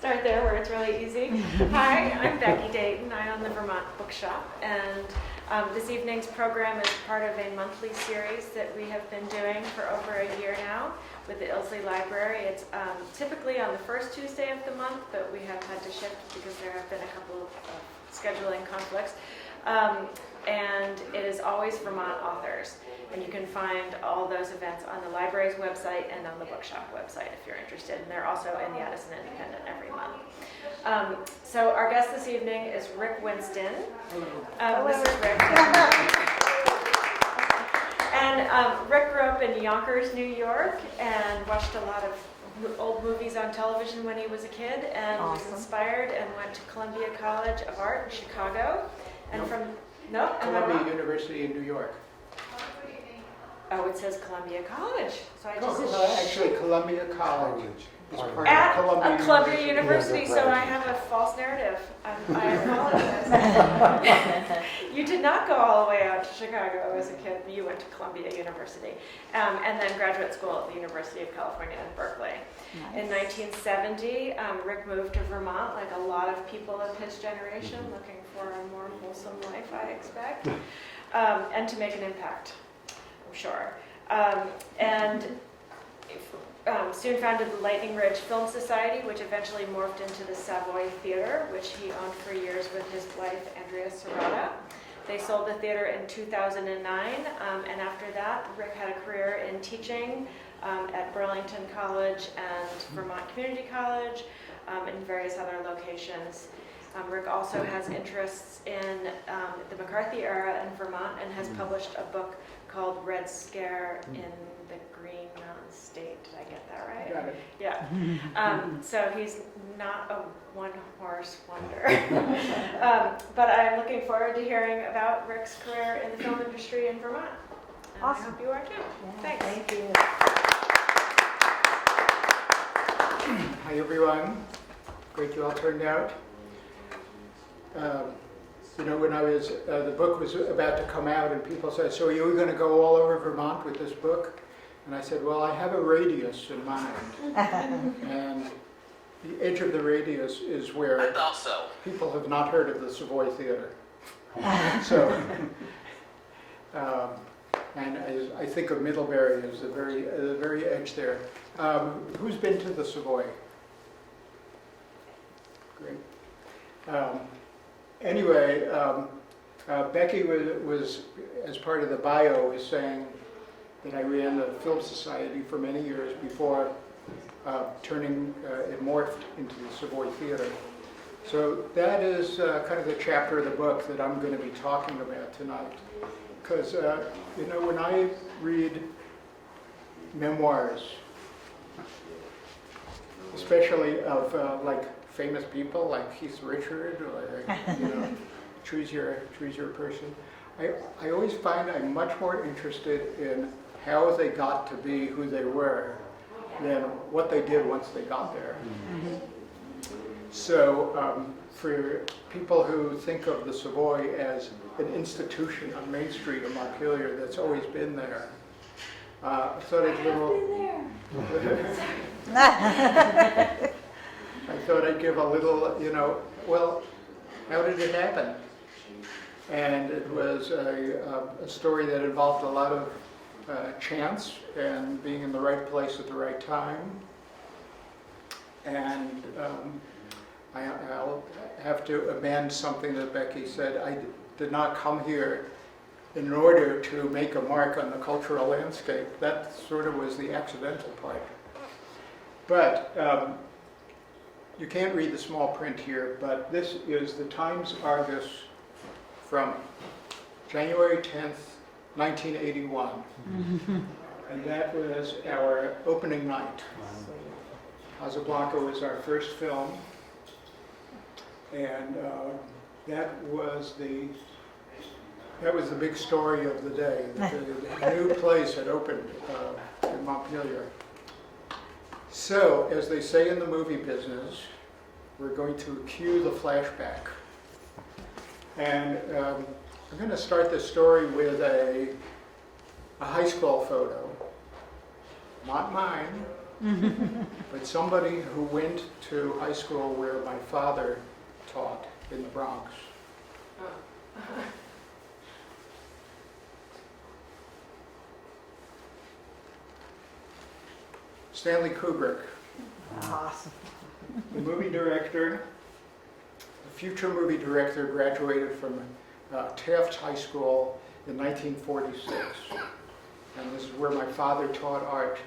Start there where it's really easy. Hi, I'm Becky Dayton. I own the Vermont Bookshop, and this evening's program is part of a monthly series that we have been doing for over a year now with the Ilsley Library. It's typically on the first Tuesday of the month, but we have had to shift because there have been a couple of scheduling conflicts. And it is always Vermont authors. And you can find all those events on the library's website and on the bookshop website if you're interested. And they're also in the Addison Independent every month. So our guest this evening is Rick Winston. This is Rick. And Rick grew up in Yonkers, New York, and watched a lot of old movies on television when he was a kid, and was inspired and went to Columbia College of Art in Chicago. And Columbia University in New York. Oh, it says Columbia College. So I just actually Columbia College is part at of Columbia University. So I have a false narrative. I apologize. You did not go all the way out to Chicago as a kid. You went to Columbia University, and then graduate school at the University of California in Berkeley. Nice. In 1970, Rick moved to Vermont, like a lot of people of his generation, looking for a more wholesome life, I expect, and to make an impact. Sure. Soon founded the Lightning Ridge Film Society, which eventually morphed into the Savoy Theater, which he owned for years with his wife, Andrea Serrata. They sold the theater in 2009, and after that, Rick had a career in teaching at Burlington College and Vermont Community College, and various other locations. Rick also has interests in the McCarthy era in Vermont and has published a book called Red Scare in the Green Mountain State. Did I get that right? Got it. Yeah. So he's not a one-horse wonder. But I'm looking forward to hearing about Rick's career in the film industry in Vermont. And awesome. I hope you are too. Yeah, Thanks. Thank you. Hi everyone. Great you all turned out. When I was, the book was about to come out and people said, so are you going to go all over Vermont with this book? And I said, well, I have a radius in mind. And the edge of the radius is where people have not heard of the Savoy Theater. So, and I think of Middlebury as the very edge there. Who's been to the Savoy? Great. Anyway, Becky was, as part of the bio, was saying that I ran the Film Society for many years before it morphed into the Savoy Theater. So that is kind of the chapter of the book that I'm going to be talking about tonight. Because, when I read memoirs, especially of famous people like Keith Richard or choose your person. I always find I'm much more interested in how they got to be who they were than what they did once they got there. Mm-hmm. So for people who think of the Savoy as an institution on Main Street in Montpelier that's always been there, I thought I thought I'd give a little, how did it happen? And it was a story that involved a lot of chance and being in the right place at the right time. And I'll have to amend something that Becky said. I did not come here in order to make a mark on the cultural landscape. That sort of was the accidental part. But you can't read the small print here, but this is the Times Argus from January 10th, 1981. And that was our opening night. Casablanca was our first film. And that was the big story of the day. The new place had opened in Montpelier. So, as they say in the movie business, we're going to cue the flashback. And I'm going to start this story with a high school photo. Not mine, but somebody who went to high school where my father taught in the Bronx. Stanley Kubrick, Awesome. the movie director, the future movie director, graduated from Taft High School in 1946. And this is where my father taught art.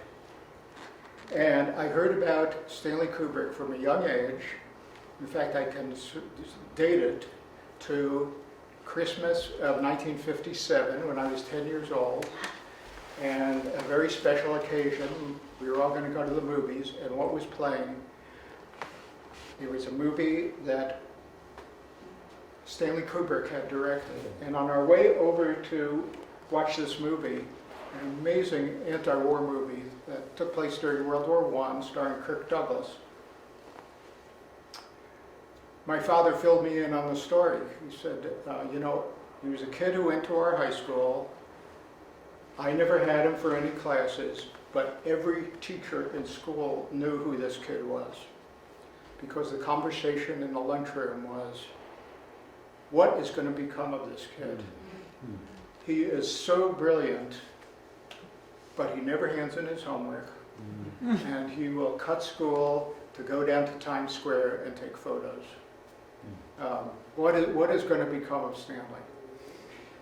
And I heard about Stanley Kubrick from a young age. In fact, I can date it to Christmas of 1957 when I was 10 years old. And a very special occasion, we were all going to go to the movies, and what was playing? It was a movie that Stanley Kubrick had directed. And on our way over to watch this movie, an amazing anti-war movie that took place during World War I, starring Kirk Douglas, my father filled me in on the story. He said, you know, he was a kid who went to our high school. I never had him for any classes, but every teacher in school knew who this kid was, because the conversation in the lunchroom was, what is going to become of this kid? He is so brilliant, but he never hands in his homework, and he will cut school to go down to Times Square and take photos. What is going to become of Stanley?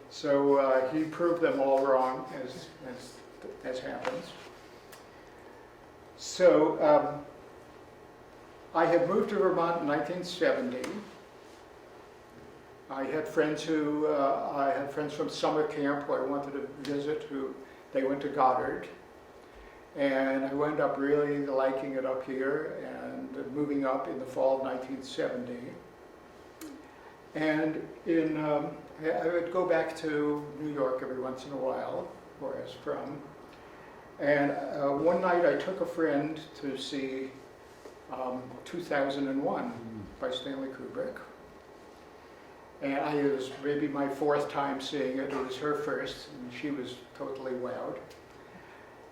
So he proved them all wrong, as happens. So I had moved to Vermont in 1970. I had friends from summer camp who I wanted to visit, they went to Goddard. And I wound up really liking it up here and moving up in the fall of 1970. And I would go back to New York every once in a while, where I was from. And one night I took a friend to see 2001 by Stanley Kubrick. And it was maybe my fourth time seeing it. It was her first, and she was totally wowed.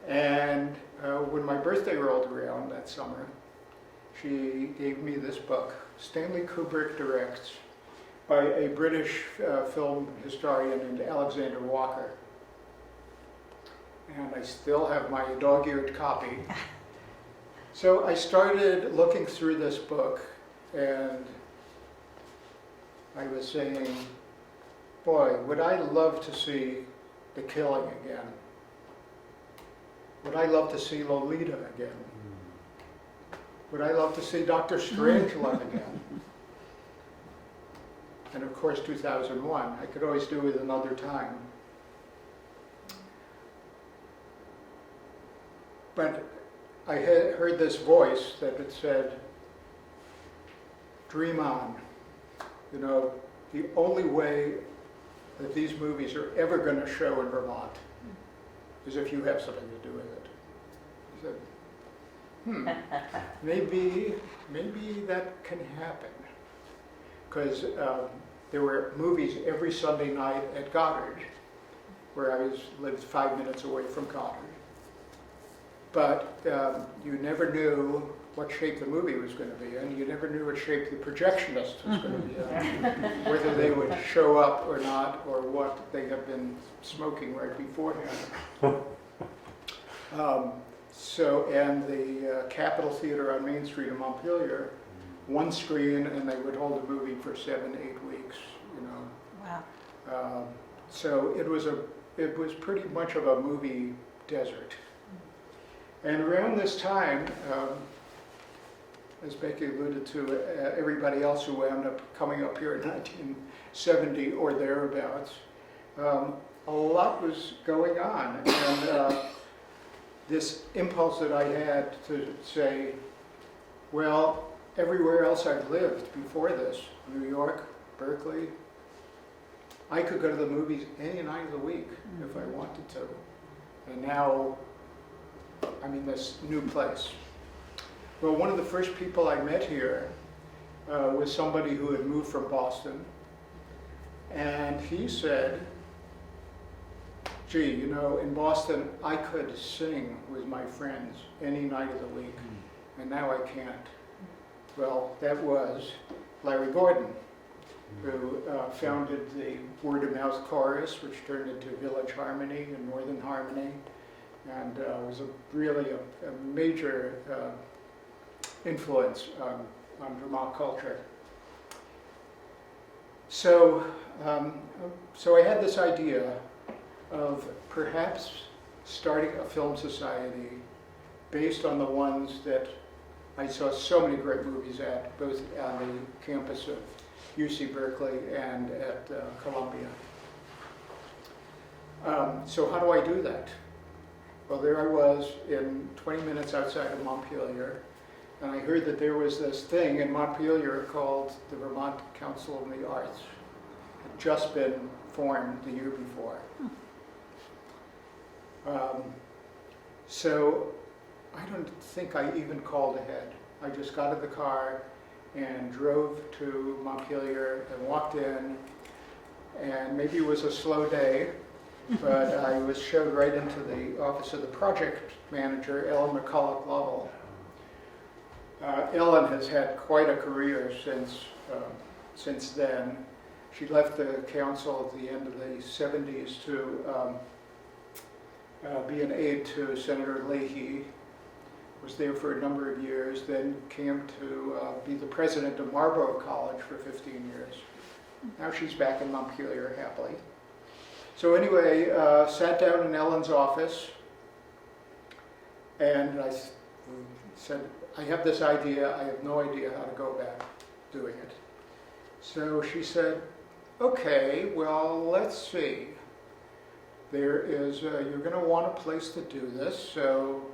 And when my birthday rolled around that summer, she gave me this book, Stanley Kubrick Directs, by a British film historian named Alexander Walker. And I still have my dog-eared copy. So I started looking through this book, and I was saying, boy, would I love to see The Killing again. Would I love to see Lolita again? Would I love to see Dr. Strangelove again? And of course, 2001. I could always do it another time. But I had heard this voice that had said, dream on. You know, the only way that these movies are ever going to show in Vermont is if you have something to do with it. I said, maybe that can happen. Because there were movies every Sunday night at Goddard, where I lived 5 minutes away from Goddard. But you never knew what shape the movie was going to be in. You never knew what shape the projectionist was going to be in, whether they would show up or not, or what they had been smoking right beforehand. And the Capitol Theater on Main Street in Montpelier, one screen, and they would hold a movie for 7-8 weeks. You know. Wow. So it was pretty much of a movie desert. And around this time, as Becky alluded to, everybody else who wound up coming up here in 1970 or thereabouts, a lot was going on. And this impulse that I had to say, well, everywhere else I've lived before this, New York, Berkeley, I could go to the movies any night of the week if I wanted to. And now I'm in this new place. Well, one of the first people I met here was somebody who had moved from Boston. And he said, gee, you know, in Boston, I could sing with my friends any night of the week, and now I can't. Well, that was Larry Gordon, who founded the Word of Mouth Chorus, which turned into Village Harmony and Northern Harmony, and was really a major influence on Vermont culture. So, so I had this idea of perhaps starting a film society based on the ones that I saw so many great movies at, both on the campus of UC Berkeley and at Columbia. So how do I do that? Well, there I was in 20 minutes outside of Montpelier, and I heard that there was this thing in Montpelier called the Vermont Council of the Arts. It had just been formed the year before. So I don't think I even called ahead. I just got in the car and drove to Montpelier and walked in, and maybe it was a slow day, but I was showed right into the office of the project manager, Ellen McCulloch Lovell. Ellen has had quite a career since then. She left the council at the end of the 70s to be an aide to Senator Leahy. Was there for a number of years, then came to be the president of Marlborough College for 15 years. Now she's back in Montpelier happily. So anyway, sat down in Ellen's office, and I said, I have this idea, I have no idea how to go about doing it. So she said, okay, well, let's see. There is, you're going to want a place to do this, so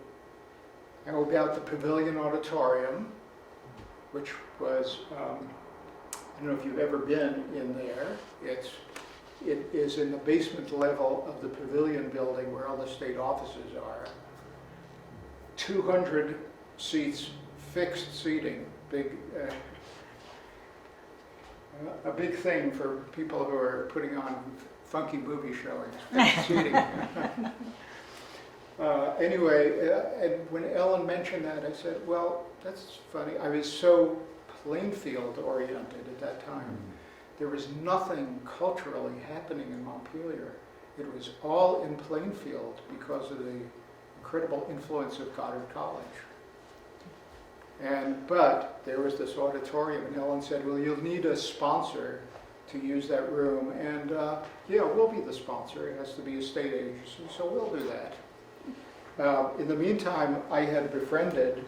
how about the Pavilion Auditorium, which was, I don't know if you've ever been in there. It is in the basement level of the Pavilion building where all the state offices are. 200 seats, fixed seating, a big thing for people who are putting on funky movie showings, fixed seating. Anyway, and when Ellen mentioned that, I said, well, that's funny. I was so Plainfield oriented at that time. There was nothing culturally happening in Montpelier. It was all in Plainfield because of the incredible influence of Goddard College. But there was this auditorium, and Ellen said, well, you'll need a sponsor to use that room, and yeah, we'll be the sponsor. It has to be a state agency, so we'll do that. In the meantime, I had befriended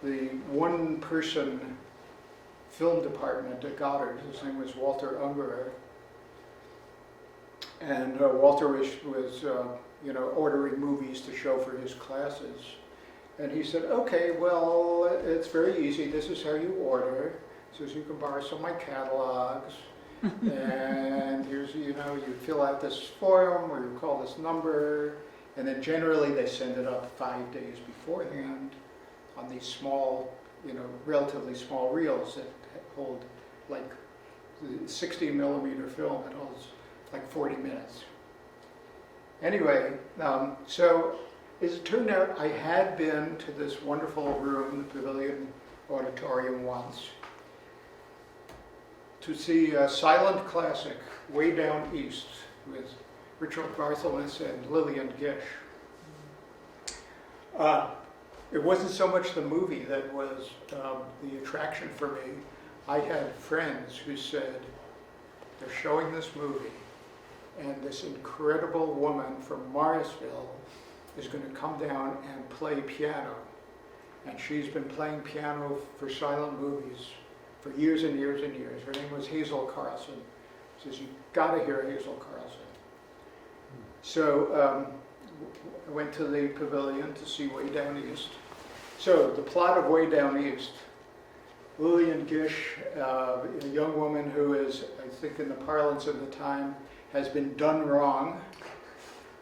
the one-person film department at Goddard. His name was Walter Ungerer. And Walter was ordering movies to show for his classes. And he said, okay, well, it's very easy. This is how you order. He says, you can borrow some of my catalogs. And here's, you fill out this form or you call this number. And then generally they send it up 5 days beforehand on these small, relatively small reels that hold like 60 millimeter film that holds like 40 minutes. Anyway, so as it turned out, I had been to this wonderful room, the Pavilion Auditorium, once to see a silent classic, Way Down East, with Richard Barthelmess and Lillian Gish. It wasn't so much the movie that was the attraction for me. I had friends who said, they're showing this movie, and this incredible woman from Morrisville is going to come down and play piano. And she's been playing piano for silent movies for years and years and years. Her name was Hazel Carlson. She says, you've got to hear Hazel Carlson. So I went to the Pavilion to see Way Down East. So the plot of Way Down East, Lillian Gish, a young woman who is, I think in the parlance of the time, has been done wrong.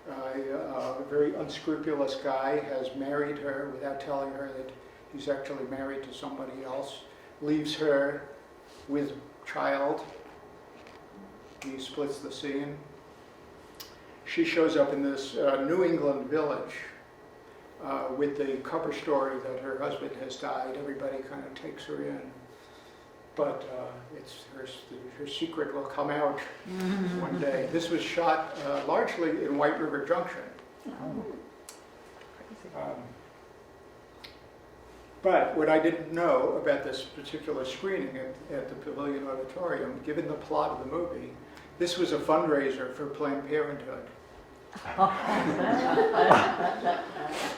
A very unscrupulous guy has married her without telling her that he's actually married to somebody else, leaves her with child. He splits the scene. she shows up in this New England village with the cover story that her husband has died. Everybody kind of takes her in. But it's her secret will come out one day. This was shot largely in White River Junction. But what I didn't know about this particular screening at the Pavilion Auditorium, given the plot of the movie, this was a fundraiser for Planned Parenthood.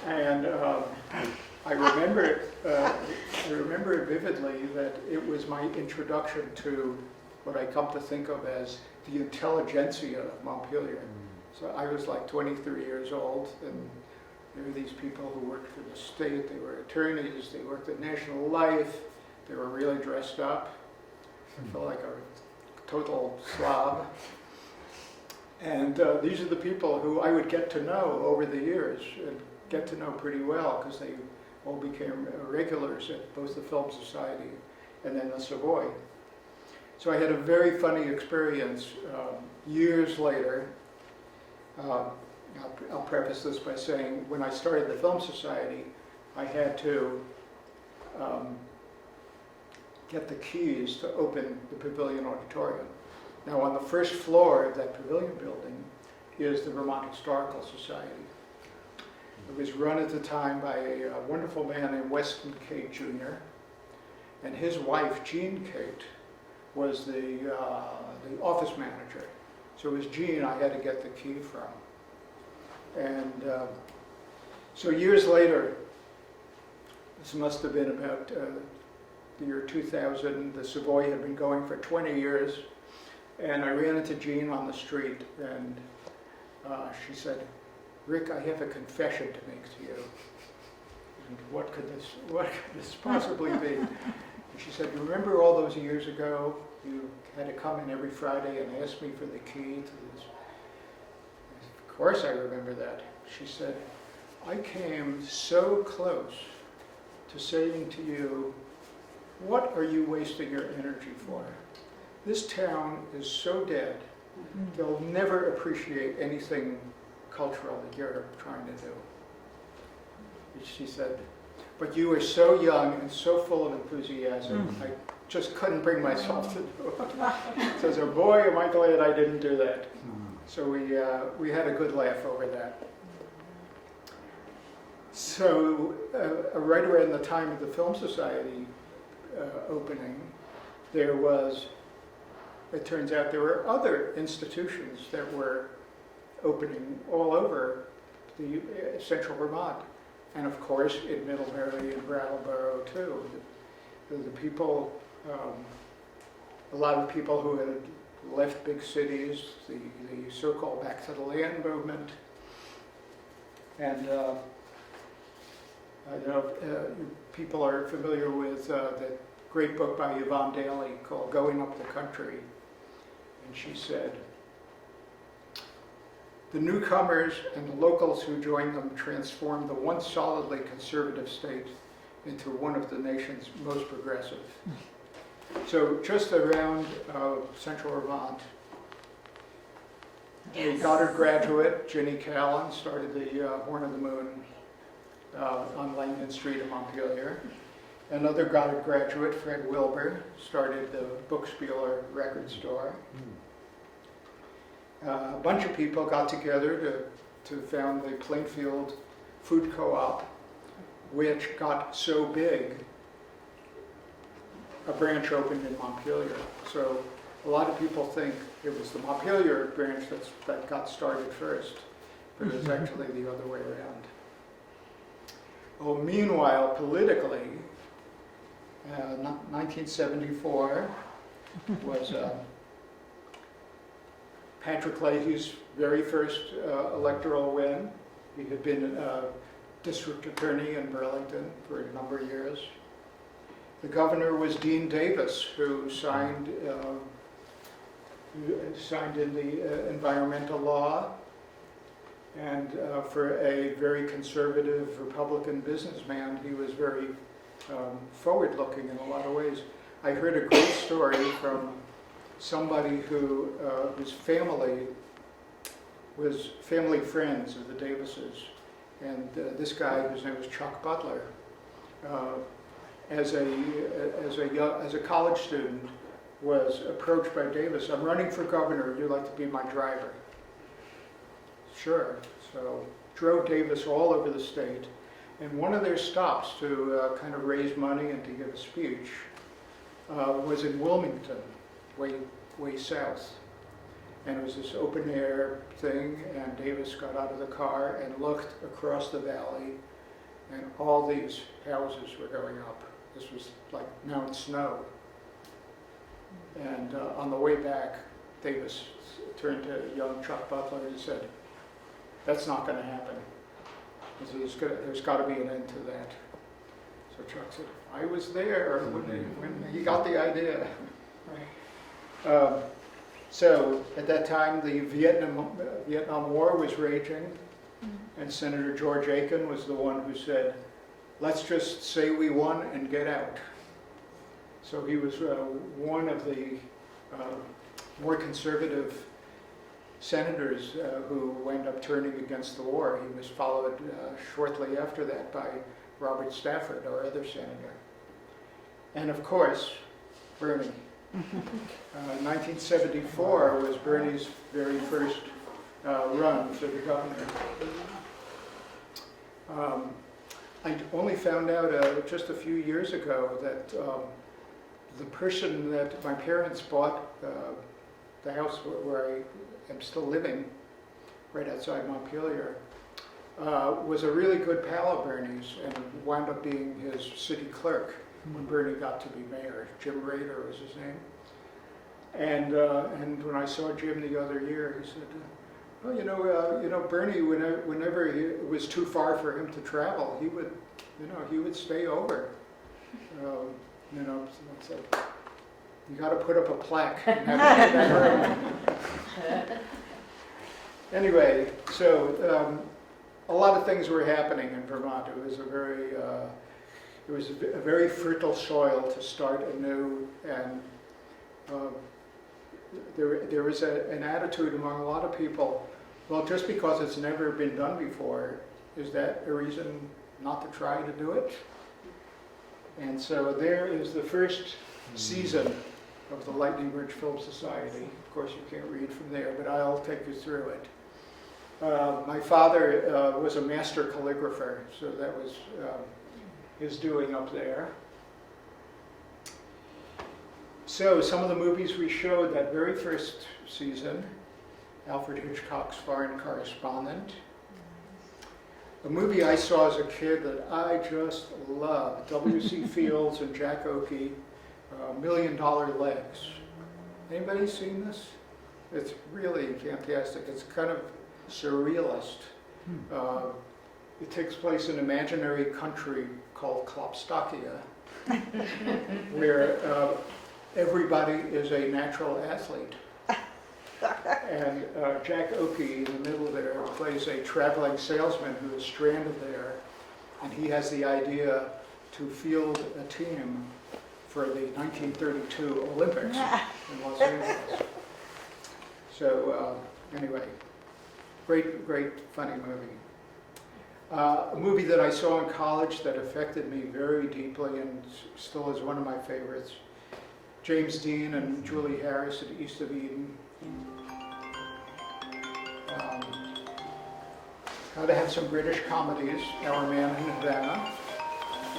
And I remember it vividly that it was my introduction to what I come to think of as the intelligentsia of Montpelier. So I was like 23 years old, and there were these people who worked for the state. They were attorneys, they worked at National Life, they were really dressed up. I felt like a total slob. And these are the people who I would get to know over the years, and get to know pretty well, because they all became regulars at both the Film Society and then the Savoy. So I had a very funny experience years later. I'll preface this by saying when I started the Film Society, I had to get the keys to open the Pavilion Auditorium. Now, on the first floor of that pavilion building is the Vermont Historical Society. It was run at the time by a wonderful man named Winston Jr., and his wife, Jean Cate, was the office manager. So it was Jean I had to get the key from. And so years later, this must have been about the year 2000, the Savoy had been going for 20 years, and I ran into Jean on the street, and she said, "Rick, I have a confession to make to you." And what could this possibly be? And she said, "You remember all those years ago, you had to come in every Friday and ask me for the key to this?" Of course I remember that. She said, "I came so close to saying to you, what are you wasting your energy for? This town is so dead, they'll never appreciate anything cultural that you're trying to do." She said, "But you are so young and so full of enthusiasm, I just couldn't bring myself to do it." So, so boy, am I glad I didn't do that. So we had a good laugh over that. So right around the time of the Film Society opening, there was, it turns out there were other institutions that were opening all over the central Vermont. And of course in Middlebury and Brattleboro too. The people, a lot of people who had left big cities, the so-called Back to the Land movement. And I don't know if people are familiar with the great book by Yvonne Daly called Going Up the Country. And she said, "The newcomers and the locals who joined them transformed the once solidly conservative state into one of the nation's most progressive." So just around central Vermont, a Goddard graduate, Jenny Callan, started the Horn of the Moon on Langdon Street in Montpelier. Another Goddard graduate, Fred Wilbur, started the Bookspieler record store. A bunch of people got together to found the Plainfield Food Co-op, which got so big, a branch opened in Montpelier. So a lot of people think it was the Montpelier branch that got started first, but it was actually the other way around. Well, meanwhile, politically, 1974 was Patrick Leahy's very first electoral win. He had been district attorney in Burlington for a number of years. The governor was Dean Davis, who signed in the environmental law, and for a very conservative Republican businessman, he was very forward-looking in a lot of ways. I heard a great story from somebody whose family was family friends of the Davises. And this guy, whose name was Chuck Butler, as a college student, was approached by Davis. I'm running for governor. Would you like to be my driver? Sure. So drove Davis all over the state. And one of their stops to kind of raise money and to give a speech was in Wilmington, way south. And it was this open air thing, and Davis got out of the car and looked across the valley, and all these houses were going up. This was like Mount Snow. And on the way back, Davis turned to young Chuck Butler and said, "That's not going to happen. There's got to be an end to that." So Chuck said, "I was there when he got the idea." So at that time, the Vietnam War was raging, and Senator George Aiken was the one who said, "Let's just say we won and get out." So he was one of the more conservative senators who wound up turning against the war. He was followed shortly after that by Robert Stafford, our other senator. And of course, Bernie. 1974 was Bernie's very first run for the governor. I only found out just a few years ago that the person that my parents bought the house where I am still living, right outside Montpelier, was a really good pal of Bernie's and wound up being his city clerk when Bernie got to be mayor. Jim Rader was his name. And when I saw Jim the other year, he said, "Well, you know, Bernie, whenever it was too far for him to travel, he would stay over. So I said, you got to put up a plaque in that room." Anyway, so a lot of things were happening in Vermont. It was a very fertile soil to start anew, and there is an attitude among a lot of people, well, just because it's never been done before, is that a reason not to try to do it? And so there is the first season of the Lightning Ridge Film Society. Of course, you can't read from there, but I'll take you through it. My father was a master calligrapher, so that was his doing up there. So some of the movies we showed that very first season: Alfred Hitchcock's Foreign Correspondent. A movie I saw as a kid that I just loved, W.C. Fields and Jack Oakey, $1 Million Legs. Anybody seen this? It's really fantastic. It's kind of surrealist. It takes place in an imaginary country called Klopstokia, where everybody is a natural athlete. And Jack Oakey, in the middle there, plays a traveling salesman who is stranded there, and he has the idea to field a team for the 1932 Olympics in Los Angeles. So anyway, great funny movie. A movie that I saw in college that affected me very deeply and still is one of my favorites: James Dean and Julie Harris at East of Eden. How to have some British comedies: Our Man in Havana,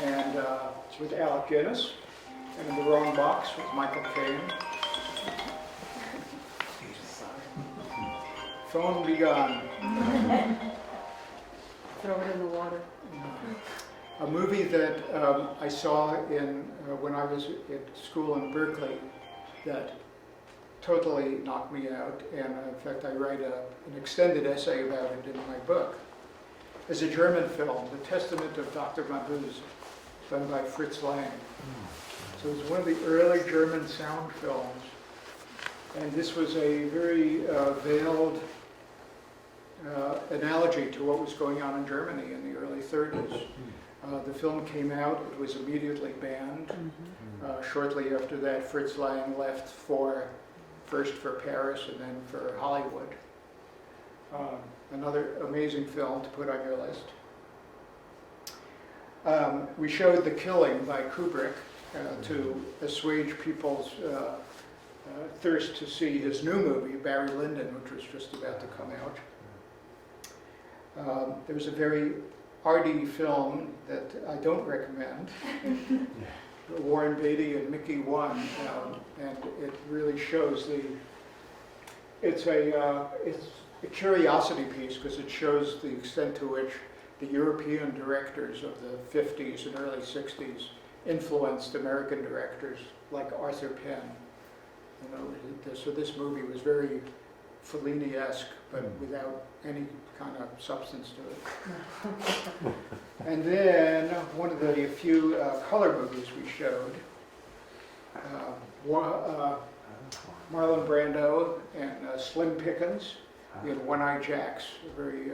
and it's with Alec Guinness, and In the Wrong Box with Michael Caine. Phone Be Gone. Throw it in the water. A movie that I saw when I was at school in Berkeley that totally knocked me out, and in fact I write an extended essay about it in my book, is a German film, The Testament of Dr. Mabuse, done by Fritz Lang. So it was one of the early German sound films, and this was a very veiled analogy to what was going on in Germany in the early 30s. The film came out, it was immediately banned. Shortly after that, Fritz Lang left first for Paris and then for Hollywood. Another amazing film to put on your list. We showed The Killing by Kubrick to assuage people's thirst to see his new movie, Barry Lyndon, which was just about to come out. There was a very arty film that I don't recommend, Warren Beatty and Mickey One, and it really shows it's a curiosity piece because it shows the extent to which the European directors of the 50s and early 60s influenced American directors like Arthur Penn. You know, so this movie was very Fellini-esque, but without any kind of substance to it. And then one of the few color movies we showed, Marlon Brando and Slim Pickens in One-Eye Jacks, a very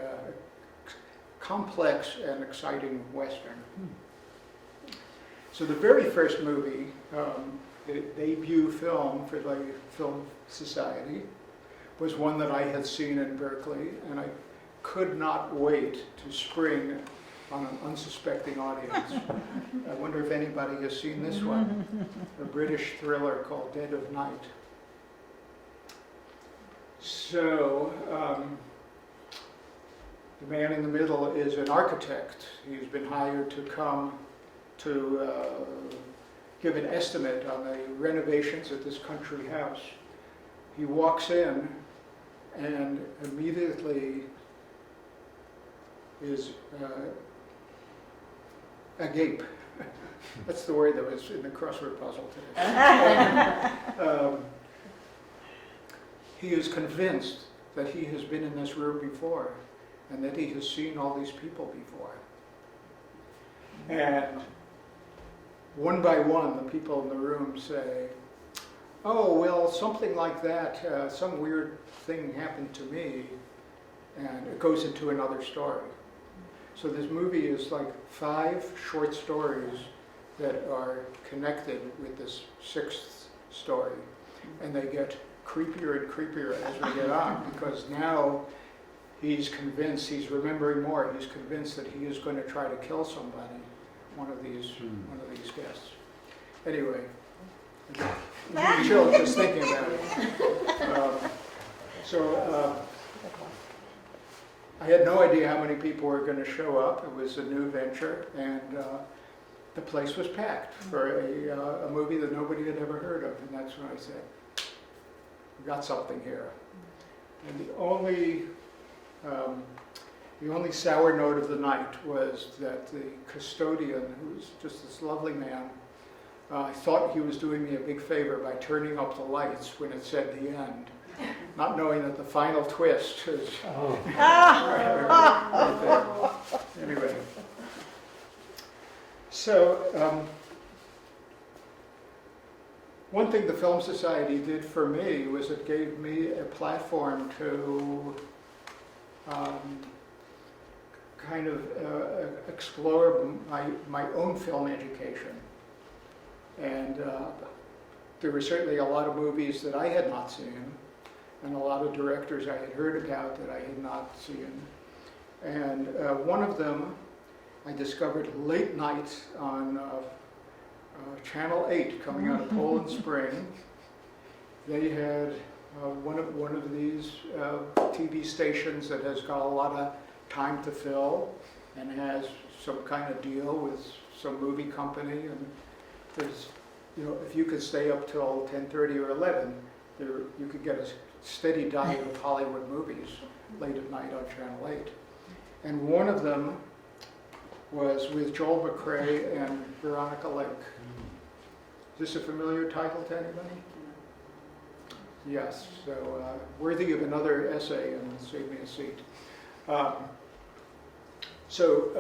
complex and exciting Western. So the very first movie, the debut film for the Film Society, was one that I had seen in Berkeley, and I could not wait to spring on an unsuspecting audience. I wonder if anybody has seen this one, a British thriller called Dead of Night. So, the man in the middle is an architect. He's been hired to come to give an estimate on the renovations at this country house. He walks in and immediately is agape. That's the word that was in the crossword puzzle today. He is convinced that he has been in this room before and that he has seen all these people before. And one by one, the people in the room say, oh, well, something like that, some weird thing happened to me, and it goes into another story. So this movie is like 5 short stories that are connected with this 6th story, and they get creepier and creepier as we get on, because now he's convinced, he's remembering more, he's convinced that he is going to try to kill somebody, one of these guests. Anyway, I'm chill just thinking about it. I had no idea how many people were going to show up. It was a new venture, and the place was packed for a movie that nobody had ever heard of, and that's when I said, we got something here. And the only sour note of the night was that the custodian, who was just this lovely man, thought he was doing me a big favor by turning up the lights when it said the end, not knowing that the final twist is right there. Anyway, so one thing the Film Society did for me was it gave me a platform to kind of explore my own film education. And there were certainly a lot of movies that I had not seen, and a lot of directors I had heard about that I had not seen. And one of them I discovered late night on Channel 8 coming out of Poland Spring. They had one of these TV stations that has got a lot of time to fill and has some kind of deal with some movie company, and there's, you know, if you could stay up till 10:30 or 11, you could get a steady diet of Hollywood movies late at night on Channel 8. And one of them was with Joel McCrea and Veronica Lake. Is this a familiar title to anybody? Yes, so worthy of another essay and save me a seat.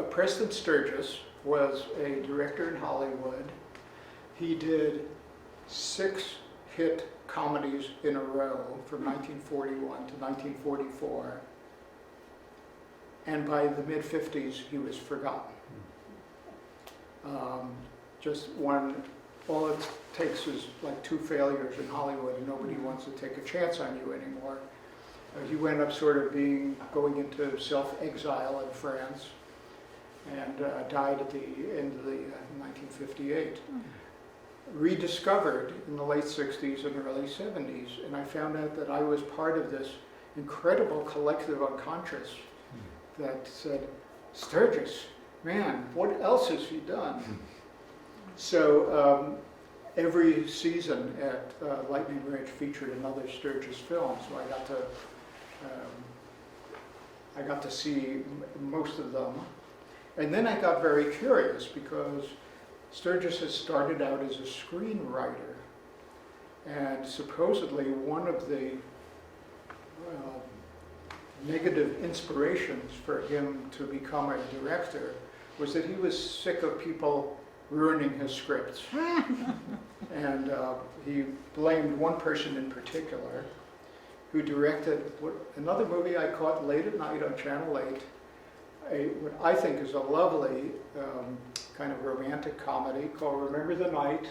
Preston Sturgis was a director in Hollywood. He did 6 hit comedies in a row from 1941 to 1944. And by the mid-50s, he was forgotten. All it takes is like 2 failures in Hollywood and nobody wants to take a chance on you anymore. He wound up sort of going into self-exile in France and died at the end of the 1958. Rediscovered in the late 60s and early 70s, and I found out that I was part of this incredible collective unconscious that said, Sturgis, man, what else has he done? So every season at Lightning Ridge featured another Sturgis film, so I got to see most of them. And then I got very curious because Sturgis has started out as a screenwriter, and supposedly one of the negative inspirations for him to become a director was that he was sick of people ruining his scripts. And he blamed one person in particular who directed another movie I caught late at night on Channel 8, what I think is a lovely kind of romantic comedy called Remember the Night,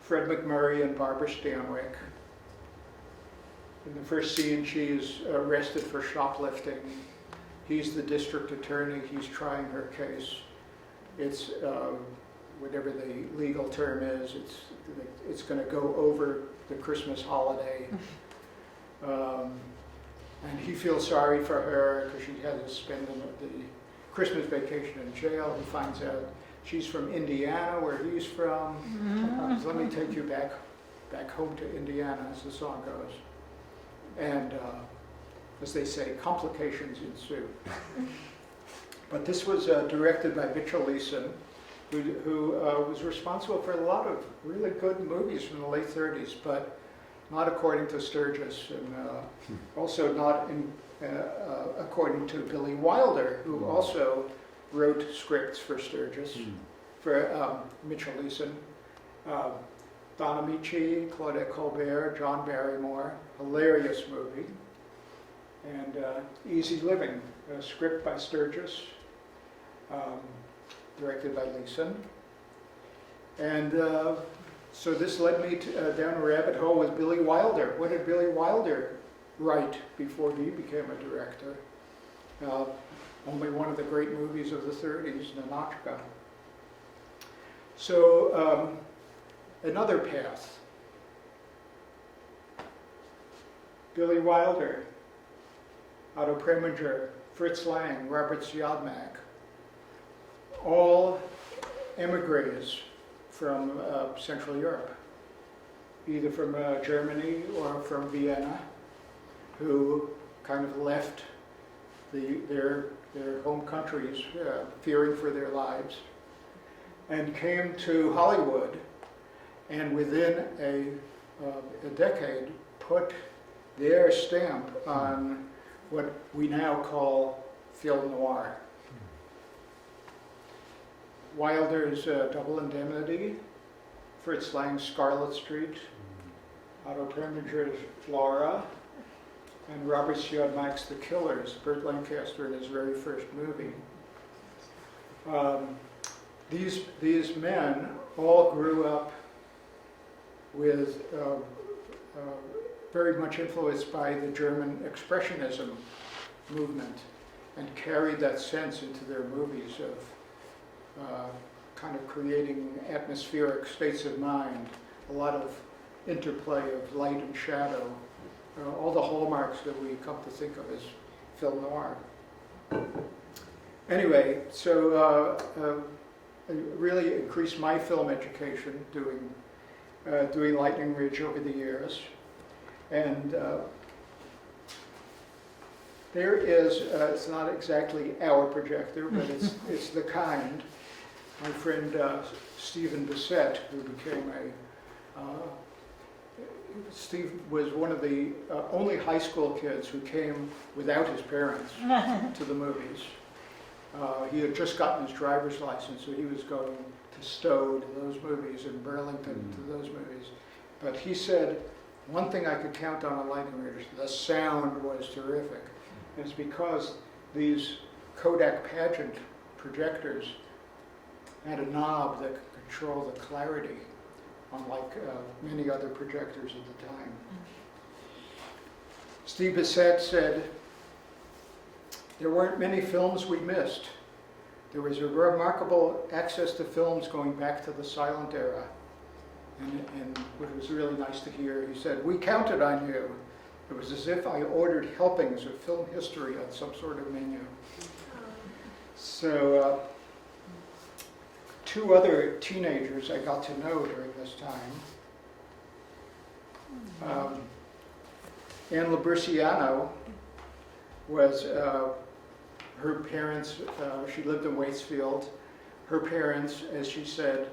Fred MacMurray and Barbara Stanwyck. In the first scene, she is arrested for shoplifting. He's the district attorney. He's trying her case. It's whatever the legal term is. It's going to go over the Christmas holiday. And he feels sorry for her because she had to spend the Christmas vacation in jail. He finds out she's from Indiana, where he's from. So let me take you back home to Indiana, as the song goes. And as they say, complications ensue. But this was directed by Mitchell Leeson, who was responsible for a lot of really good movies from the late 30s, but not according to Sturgis, and also not according to Billy Wilder, who also wrote scripts for Sturgis, for Mitchell Leeson. Don Amici, Claudette Colbert, John Barrymore, hilarious movie. And Easy Living, a script by Sturgis, directed by Leeson. And so this led me down a rabbit hole with Billy Wilder. What did Billy Wilder write before he became a director? Only one of the great movies of the 30s, Ninotchka. So another path. Billy Wilder, Otto Preminger, Fritz Lang, Robert Siodmak, all emigres from Central Europe, either from Germany or from Vienna, who kind of left their home countries fearing for their lives, and came to Hollywood, and within a decade put their stamp on what we now call film noir. Wilder's Double Indemnity, Fritz Lang's Scarlet Street, Otto Preminger's Flora, and Robert Siodmak's The Killers, Burt Lancaster in his very first movie. These men all grew up with very much influenced by the German Expressionism movement, and carried that sense into their movies of kind of creating atmospheric states of mind, a lot of interplay of light and shadow, all the hallmarks that we come to think of as film noir. Anyway, so I really increased my film education doing Lightning Ridge over the years. And there is, it's not exactly our projector, but it's the kind. My friend Stephen Bissett, who became Steve was one of the only high school kids who came without his parents to the movies. He had just gotten his driver's license, so he was going to Stowe to those movies, and Burlington to those movies. But he said, one thing I could count on Lightning Ridge, the sound was terrific. And it's because these Kodak pageant projectors had a knob that could control the clarity, unlike many other projectors at the time. Steve Bissett said, "There weren't many films we missed. There was a remarkable access to films going back to the silent era." And what was really nice to hear, he said, "We counted on you. It was as if I ordered helpings of film history on some sort of menu." So, two other teenagers I got to know during this time. Anne Labriciano was, her parents, she lived in Waitsfield. Her parents, as she said,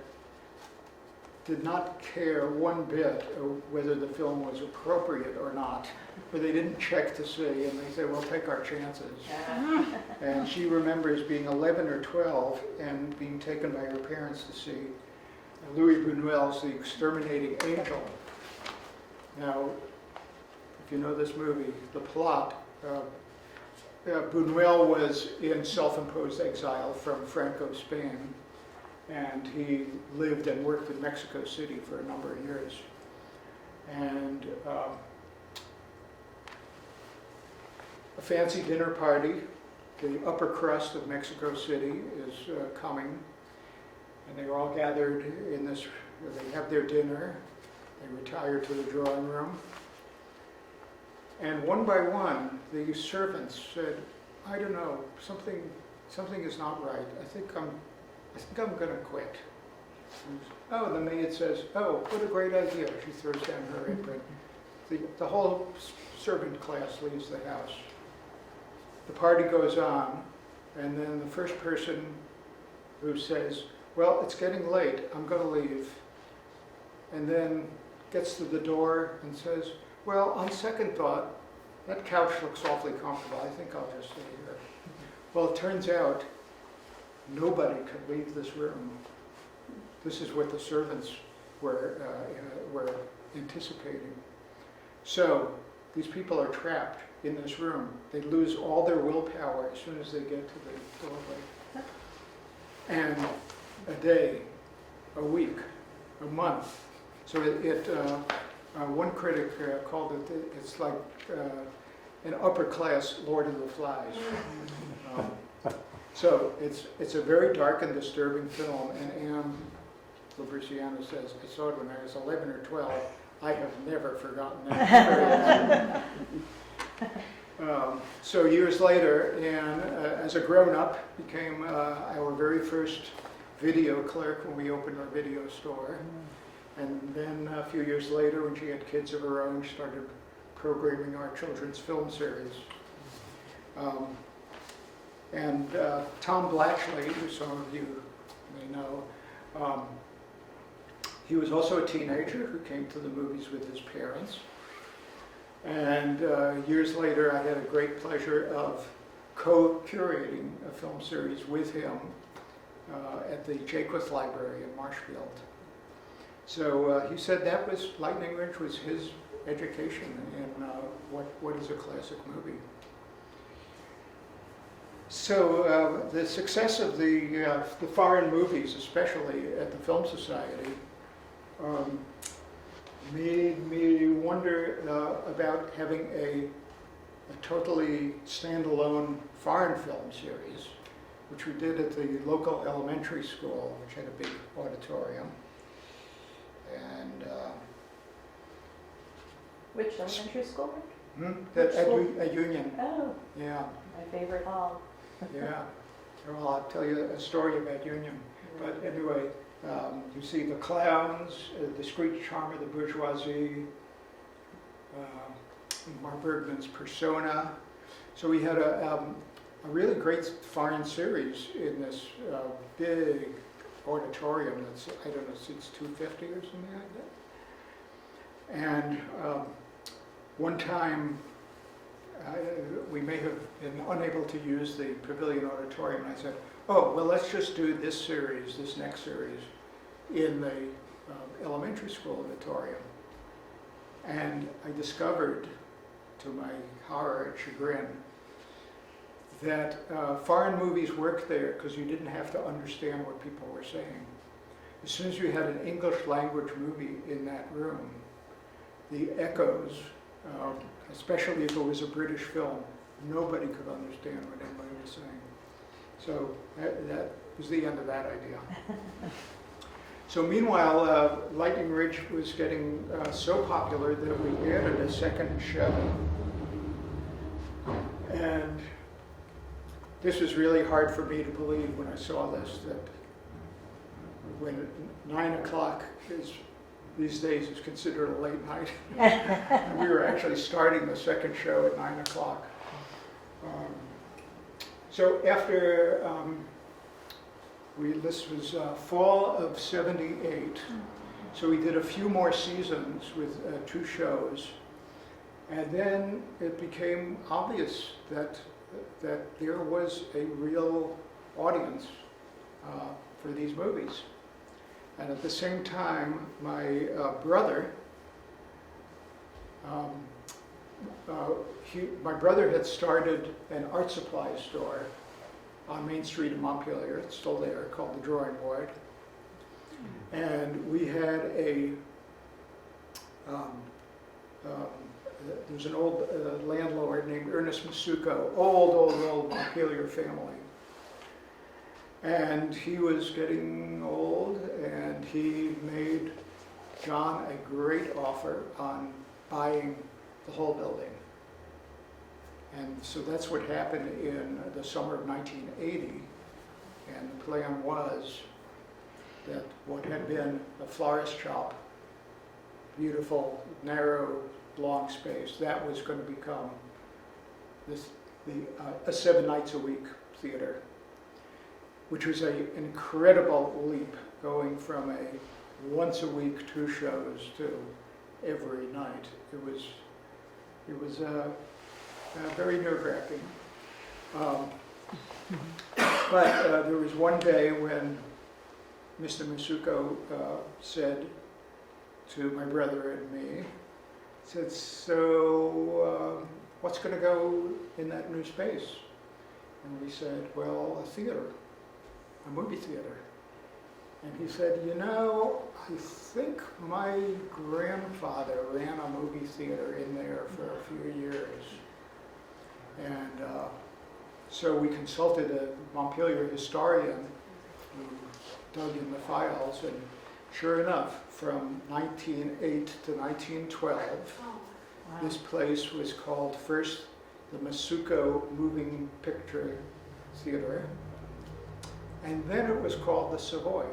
did not care one bit whether the film was appropriate or not, but they didn't check to see, and they said, "We'll take our chances." And she remembers being 11 or 12 and being taken by her parents to see Louis Buñuel's The Exterminating Angel. Now, if you know this movie, the plot, Buñuel was in self-imposed exile from Franco, Spain, and he lived and worked in Mexico City for a number of years. And a fancy dinner party, the upper crust of Mexico City is coming, and they are all gathered in this, they have their dinner, they retire to the drawing room, and one by one, the servants said, "I don't know, something is not right. I think I'm going to quit." Oh, the maid says, "Oh, what a great idea." She throws down her apron. The whole servant class leaves the house. The party goes on, and then the first person who says, "Well, it's getting late, I'm going to leave," and then gets to the door and says, "Well, on second thought, that couch looks awfully comfortable. I think I'll just stay here." Well, it turns out nobody could leave this room. This is what the servants were anticipating. So these people are trapped in this room. They lose all their willpower as soon as they get to the doorway. And a day, a week, a month. So one critic called it, it's like an upper class Lord of the Flies. So it's a very dark and disturbing film, and Anne Labriciano says, "I saw it when I was 11 or 12. I have never forgotten that." So years later, Anne, as a grown-up, became our very first video clerk when we opened our video store. And then a few years later, when she had kids of her own, she started programming our children's film series. And Tom Blatchley, who some of you may know, he was also a teenager who came to the movies with his parents. And years later, I had a great pleasure of co-curating a film series with him at the Jaquith Library in Marshfield. So he said that was, Lightning Ridge was his education in what is a classic movie. So the success of the foreign movies, especially at the Film Society, made me wonder about having a totally standalone foreign film series, which we did at the local elementary school, which had a big auditorium. And Which elementary school? at Union. Oh, Yeah, my favorite hall. yeah. Well, I'll tell you a story about Union. But anyway, you see the clowns, the discreet charm of the bourgeoisie, Mark Bergman's persona. So we had a really great foreign series in this big auditorium that's, I don't know, seats 250 or something like that. And one time, we may have been unable to use the Pavilion Auditorium, and I said, "Oh, well, let's just do this series, this next series, in the elementary school auditorium." And I discovered, to my horror and chagrin, that foreign movies worked there because you didn't have to understand what people were saying. As soon as you had an English language movie in that room, the echoes especially if it was a British film. Nobody could understand what anybody was saying. So that was the end of that idea. So meanwhile, Lightning Ridge was getting so popular that we added a second show. And this was really hard for me to believe when I saw this, that when 9 o'clock is, these days, is considered a late night. And we were actually starting the second show at 9 o'clock. So after, this was fall of '78, so we did a few more seasons with 2 shows. And then it became obvious that there was a real audience for these movies. And at the same time, my brother, my brother had started an art supply store on Main Street in Montpelier. It's still there, called the Drawing Board. And we had there was an old landlord named Ernest Masuko, old Montpelier family. And he was getting old, and he made John a great offer on buying the whole building. And so that's what happened in the summer of 1980. And the plan was that what had been a florist shop, beautiful, narrow, long space, that was going to become a 7 nights a week theater, which was an incredible leap, going from a once a week 2 shows to every night. It was very nerve-wracking. But there was one day when Mr. Masuko said to my brother and me, said, so what's going to go in that new space? And we said, well, a theater, a movie theater. And he said, you know, I think my grandfather ran a movie theater in there for a few years. And so we consulted a Montpelier historian who dug in the files, and sure enough, from 1908 to 1912, this place was called first the Masuko Moving Picture Theater, and then it was called the Savoy.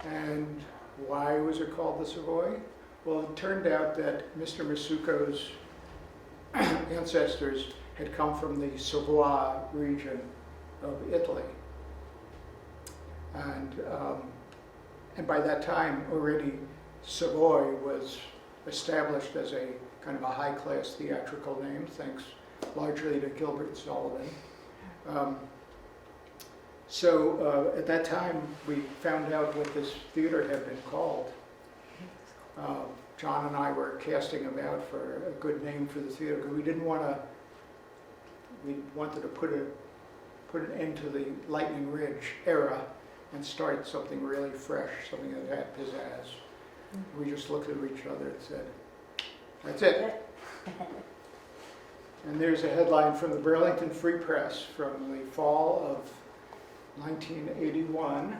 And why was it called the Savoy? Well, it turned out that Mr. Masuko's ancestors had come from the Savoy region of Italy. And by that time already Savoy was established as a kind of a high-class theatrical name, thanks largely to Gilbert Sullivan. So at that time we found out what this theater had been called. John and I were casting about for a good name for the theater, because we didn't want to, we wanted to put an end to the Lightning Ridge era and start something really fresh, something that had pizzazz. We just looked at each other and said, that's it. And there's a headline from the Burlington Free Press from the fall of 1981.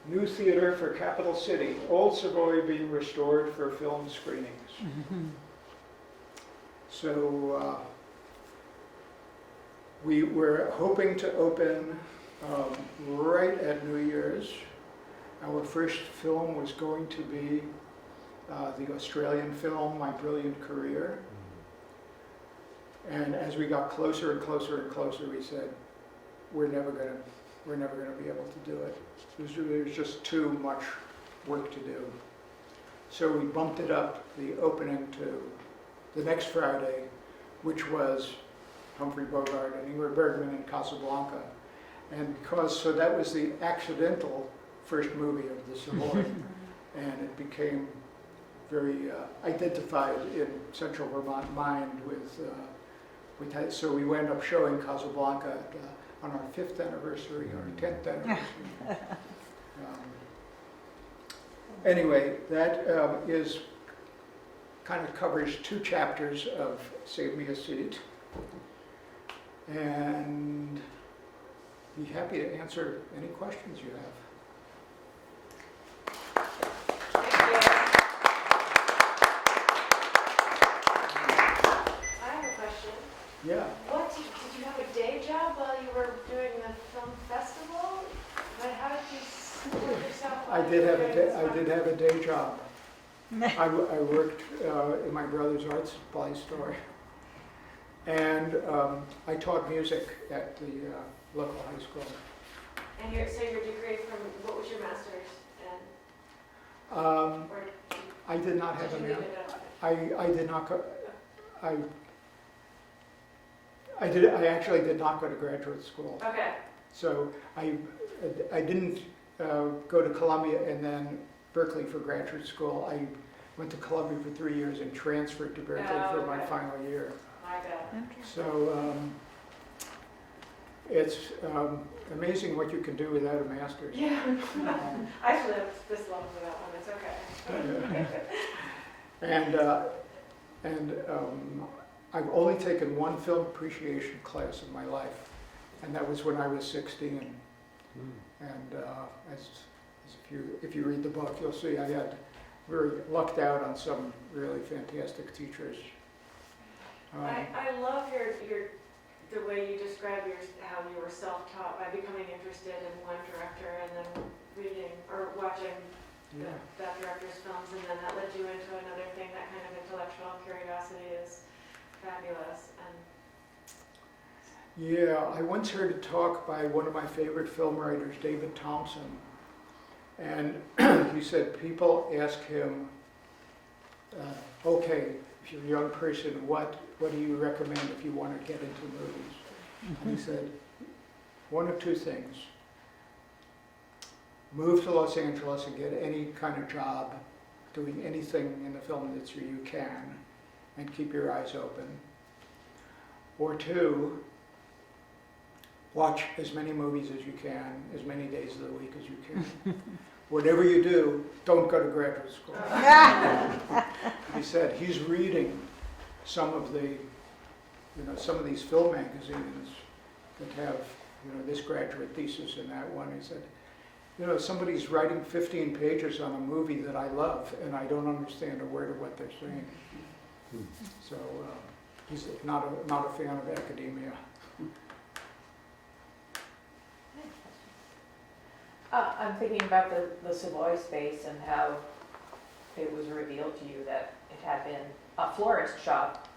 New theater for Capital City, Old Savoy being restored for film screenings. So we were hoping to open right at New Year's. Our first film was going to be the Australian film, My Brilliant Career. And as we got closer and closer and closer, we said, we're never going to be able to do it. There was just too much work to do. So we bumped it up, the opening, to the next Friday, which was Humphrey Bogart and Ingrid Bergman in Casablanca. And so that was the accidental first movie of the Savoy. And it became very identified in Central Vermont mind with so we wound up showing Casablanca on our 5th anniversary, or 10th anniversary. Anyway, that is kind of covers 2 chapters of Save Me a Seat. And be happy to answer any questions you have. Thank you. I have a question. Yeah. Did you have a day job while you were doing the film festival? But how did you support yourself? I did have a day job. I worked in my brother's art supply store. And I taught music at the local high school. And your degree from, what was your master's in? Or I did not have did you an. leave it up? I did not go. I actually did not go to graduate school. Okay. So I didn't go to Columbia and then Berkeley for graduate school. I went to Columbia for 3 years and transferred to Berkeley for my final year. My bad. So it's amazing what you can do without a master's. Yeah. I've lived this long without one. It's okay. And I've only taken one film appreciation class in my life, and that was when I was 16. And if you read the book, you'll see I had really lucked out on some really fantastic teachers. I love the way you describe how you were self-taught by becoming interested in one director and then reading or watching that director's films, and then that led you into another thing. That kind of intellectual curiosity is fabulous. And Yeah, I once heard a talk by one of my favorite film writers, David Thompson, and he said people ask him, okay, if you're a young person, what do you recommend if you want to get into movies? And he said, 1 of 2 things. Move to Los Angeles and get any kind of job doing anything in the film industry you can, and keep your eyes open. Or 2, watch as many movies as you can, as many days of the week as you can. Whatever you do, don't go to graduate school. He said he's reading some of these film magazines that have, this graduate thesis and that one. He said, somebody's writing 15 pages on a movie that I love, and I don't understand a word of what they're saying. So he's not a fan of academia. I'm thinking about the Savoy space and how it was revealed to you that it had been a florist shop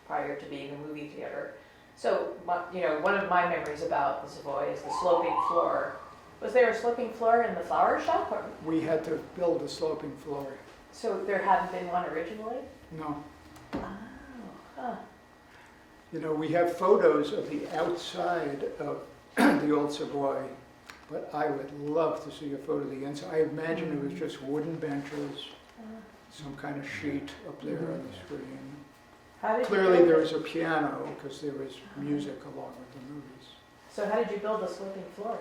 prior to being a movie theater. So, one of my memories about the Savoy is the sloping floor. Was there a sloping floor in the flower shop? Or? We had to build a sloping floor. So there hadn't been one originally? No. Oh, huh. We have photos of the outside of the old Savoy, but I would love to see a photo of the inside. I imagine it was just wooden benches, some kind of sheet up there on the screen. How did Clearly you there build was a piano because there was music along with the movies. So how did you build the sloping floor?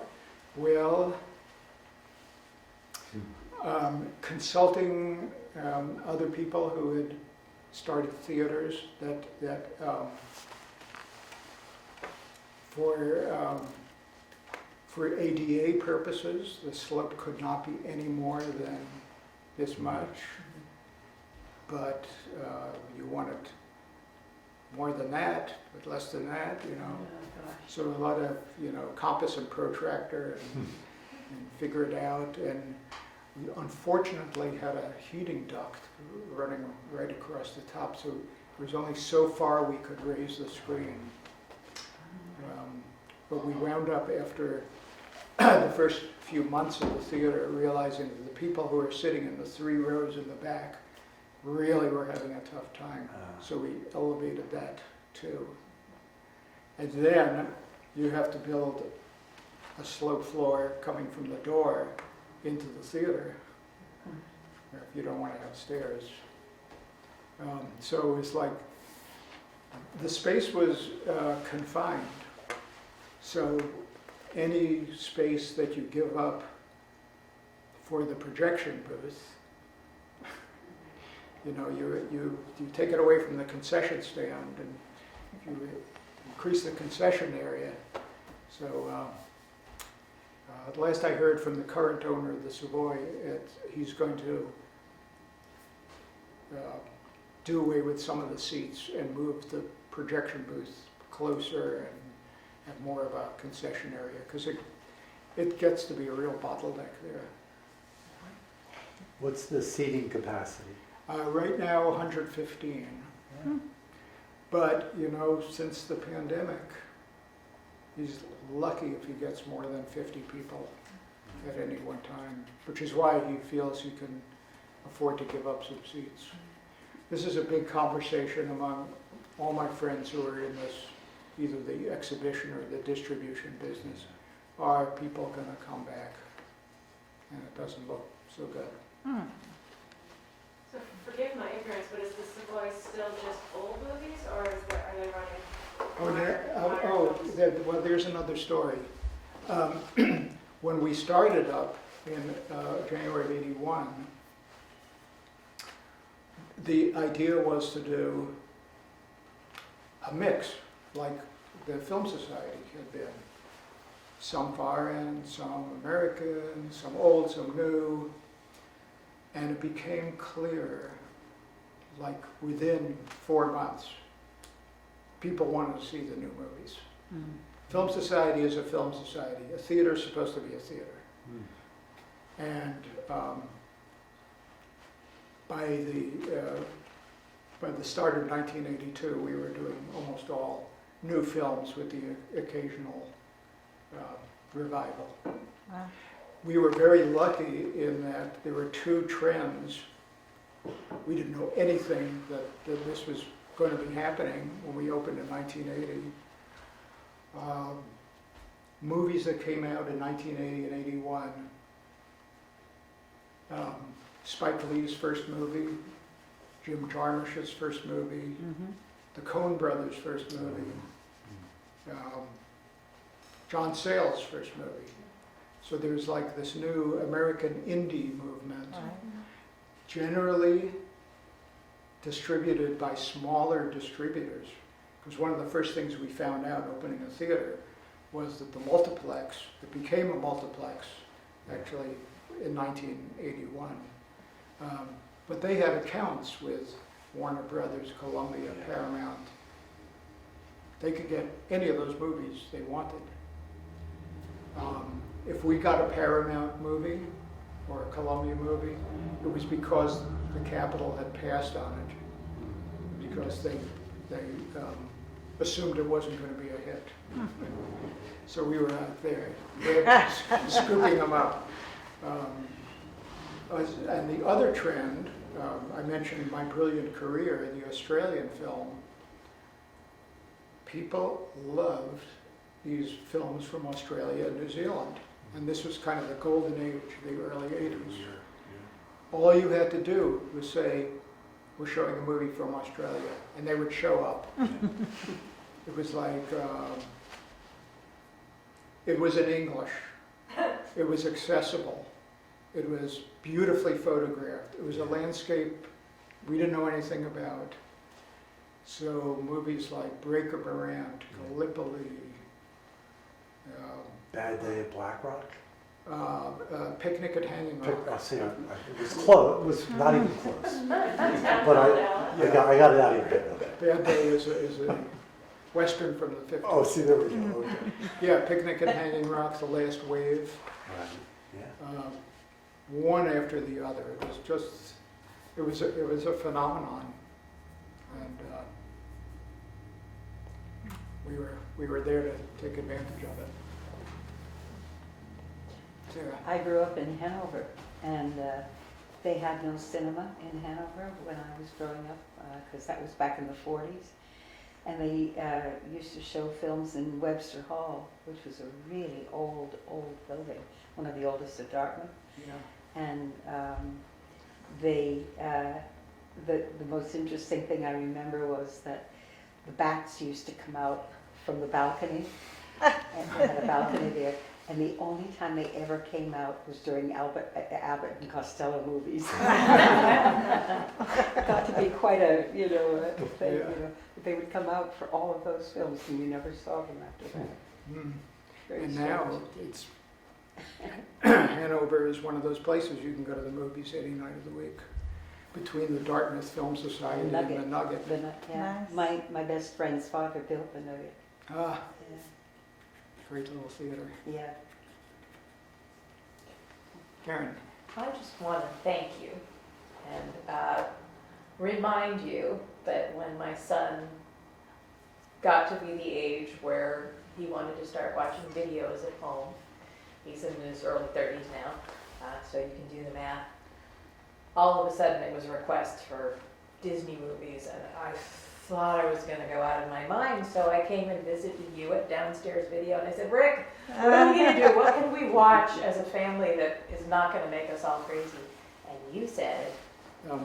Well, consulting other people who had started theaters that for ADA purposes, the slope could not be any more than this much, but you want it more than that, but less than that, Oh, gosh. So a lot of, compass and protractor and figure it out. And we unfortunately had a heating duct running right across the top, so there was only so far we could raise the screen. But we wound up after the first few months of the theater realizing that the people who were sitting in the 3 rows in the back really were having a tough time. So we elevated that too. And then you have to build a slope floor coming from the door into the theater if you don't want to have stairs. So it's like the space was confined. So any space that you give up for the projection booth You know, you take it away from the concession stand and you increase the concession area. So last I heard from the current owner of the Savoy, he's going to do away with some of the seats and move the projection booth closer and have more of a concession area, because it gets to be a real bottleneck there. What's the seating capacity? Right now, 115. Yeah. But, you know, since the pandemic, he's lucky if he gets more than 50 people at any one time, which is why he feels he can afford to give up some seats. This is a big conversation among all my friends who are in this, either the exhibition or the distribution business. Are people going to come back? And it doesn't look so good. So forgive my ignorance, but is the Savoy still just old movies, or are they running? Well, there's another story. When we started up in January of '81, the idea was to do a mix, like the Film Society had been. Some foreign, some American, some old, some new. And it became clear, like within 4 months, people wanted to see the new movies. Film Society is a film society. A theater is supposed to be a theater. And by the start of 1982, we were doing almost all new films with the occasional revival. Wow. We were very lucky in that there were two trends. We didn't know anything that this was going to be happening when we opened in 1980. Movies that came out in 1980 and 81. Spike Lee's first movie, Jim Jarmusch's first movie, the Coen brothers' first movie, John Sayles' first movie. So there's like this new American indie movement, generally distributed by smaller distributors. Because one of the first things we found out opening a theater was that the multiplex, it became a multiplex actually in 1981. But they had accounts with Warner Brothers, Columbia, Paramount. They could get any of those movies they wanted. If we got a Paramount movie or a Columbia movie, it was because the Capitol had passed on it, because they assumed it wasn't going to be a hit. So we were out there scooping them up. And the other trend, I mentioned my brilliant career in the Australian film. People loved these films from Australia and New Zealand. And this was kind of the golden age, the early 80s. All you had to do was say, we're showing a movie from Australia, and they would show up. It was like, it was in English. It was accessible. It was beautifully photographed. It was a landscape we didn't know anything about. So movies like Breaker Morant, Gallipoli, Bad Day at Black Rock? Picnic at Hanging Rock. It was close. It was not even close. But I got it out of your head. Bad Day is a Western from the 50s. Oh, see, there we go. Okay. Yeah, Picnic at Hanging Rock, The Last Wave. Right. Yeah. One after the other. It was just, it was a phenomenon. And we were there to take advantage of it. Sarah. I grew up in Hanover, and they had no cinema in Hanover when I was growing up, because that was back in the 40s. And they used to show films in Webster Hall, which was a really old building, one of the oldest of Dartmouth. Yeah. And the most interesting thing I remember was that the bats used to come out from the balcony, and they had a balcony there, And the only time they ever came out was during Abbott and Costello movies. Got to be quite a, a thing, Yeah. They would come out for all of those films and you never saw them after that. Mm. Very And strange. now it's, Hanover is one of those places you can go to the movies any night of the week. Between the Dartmouth Film Society and the Nugget. Yeah. Nice. My best friend's father built the Nugget. Ah, Yeah. great little theater. Yeah. Karen? I just want to thank you and remind you that when my son got to be the age where he wanted to start watching videos at home, he's in his early 30s now, so you can do the math. All of a sudden it was a request for Disney movies, and I thought I was going to go out of my mind, so I came and visited you at Downstairs Video, and I said, Rick, what are we going to do? What can we watch as a family that is not going to make us all crazy? And you said,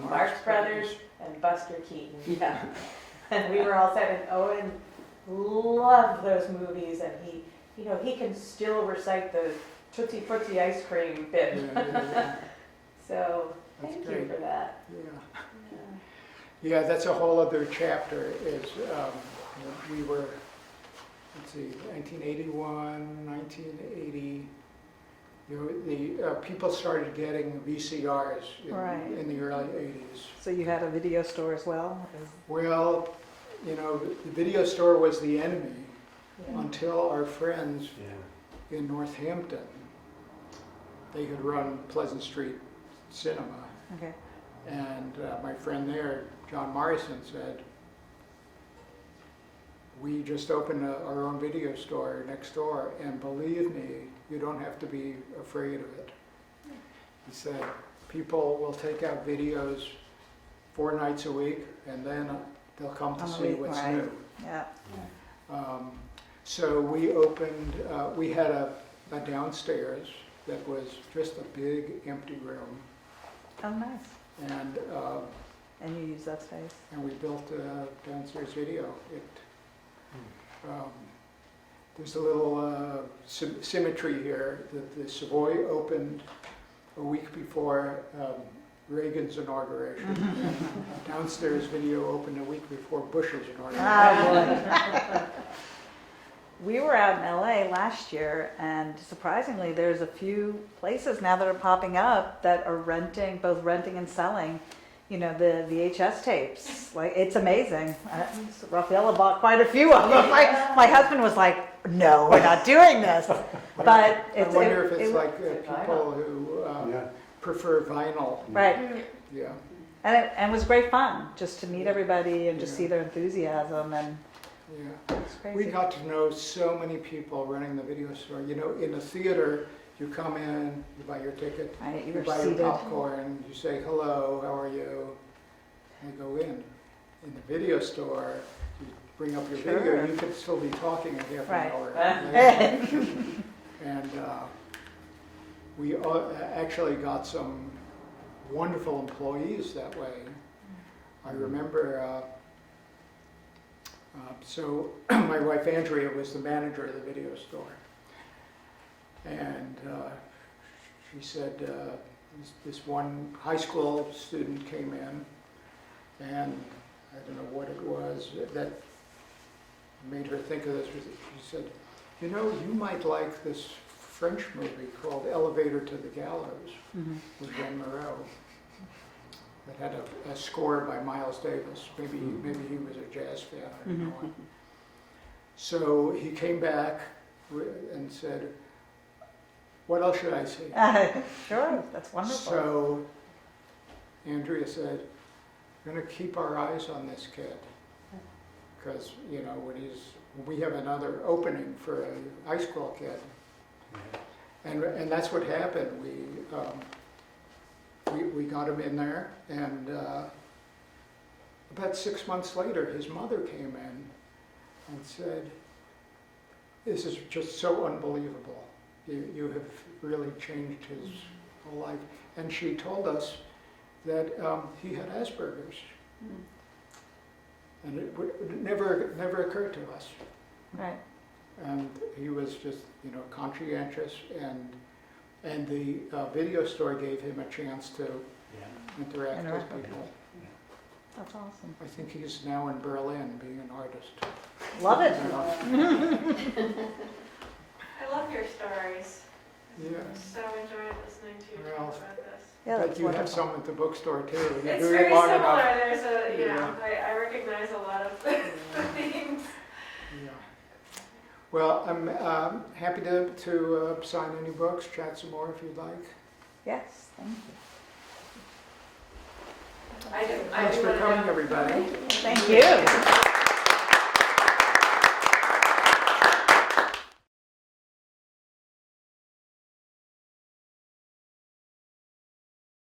Marx Brothers and Buster Keaton. Yeah. And we were all set, and Owen loved those movies, and he can still recite the Tootsie Frutti ice cream bit. Yeah. So That's thank great. you for that. Yeah. Yeah, that's a whole other chapter, is we were, let's see, 1981, 1980, the people started getting VCRs Right. in the early 80s. So you had a video store as well? Well, the video store was the enemy Yeah. until our friends Yeah. in Northampton, they had run Pleasant Street Cinema. Okay. And my friend there, John Morrison, said, we just opened our own video store next door, and believe me, you don't have to be afraid of it. He said, people will take out videos 4 nights a week, and then they'll come to On the see week, what's right. new. Yeah. So we opened, we had a downstairs that was just a big empty room, Oh, nice. and And you use that space? we built a downstairs video. There's a little symmetry here. The Savoy opened a week before Reagan's inauguration. Downstairs video opened a week before Bush's inauguration. Oh, boy. We were out in LA last year, and surprisingly, there's a few places now that are popping up that are both renting and selling, the VHS tapes. Like, it's amazing. Rafaela bought quite a few of them. My husband was like, no, we're not doing this. But I wonder if it's like It's people who Yeah. prefer vinyl. right. Yeah. And it was great fun just to meet everybody and just Yeah. see their enthusiasm, and Yeah. it's crazy. We got to know so many people running the video store. In a theater, you come in, you buy your ticket, Right, you you were buy seated. your popcorn, you say hello, how are you, and you go in. In the video store, you bring up your Sure. video, you could still be talking a half Right. an hour. And we actually got some wonderful employees that way. I remember, so my wife Andrea was the manager of the video store. And she said this one high school student came in, and I don't know what it was that made her think of this. She said, you might like this French movie called Elevator to the Gallows Mhm. with Jean Moreau that had a score by Miles Davis. Maybe he was a jazz fan, I don't know. So he came back and said, what else should I see? Sure, that's wonderful. So Andrea said, we're going to keep our eyes on this kid. Because, when we have another opening for a high school kid. And that's what happened. We got him in there, and about 6 months later, his mother came in and said, this is just so unbelievable. You have really changed his whole life. And she told us that he had Asperger's. And it never occurred to us. Right. And he was just, conscientious, and the video store gave him a chance to interact with Interact with people. That's awesome. I think he's now in Berlin being an artist. Love it. I love your stories. Yeah. So enjoyed listening to you talk Well, about this. Yeah, But that's you have wonderful. some at the bookstore too. You're It's doing very long similar. enough. There's a, Yeah. I recognize a lot of the themes. Yeah. Well, I'm happy to sign any books, chat some more if you'd like. Yes, thank you. I Thanks for coming, everybody. Thank you.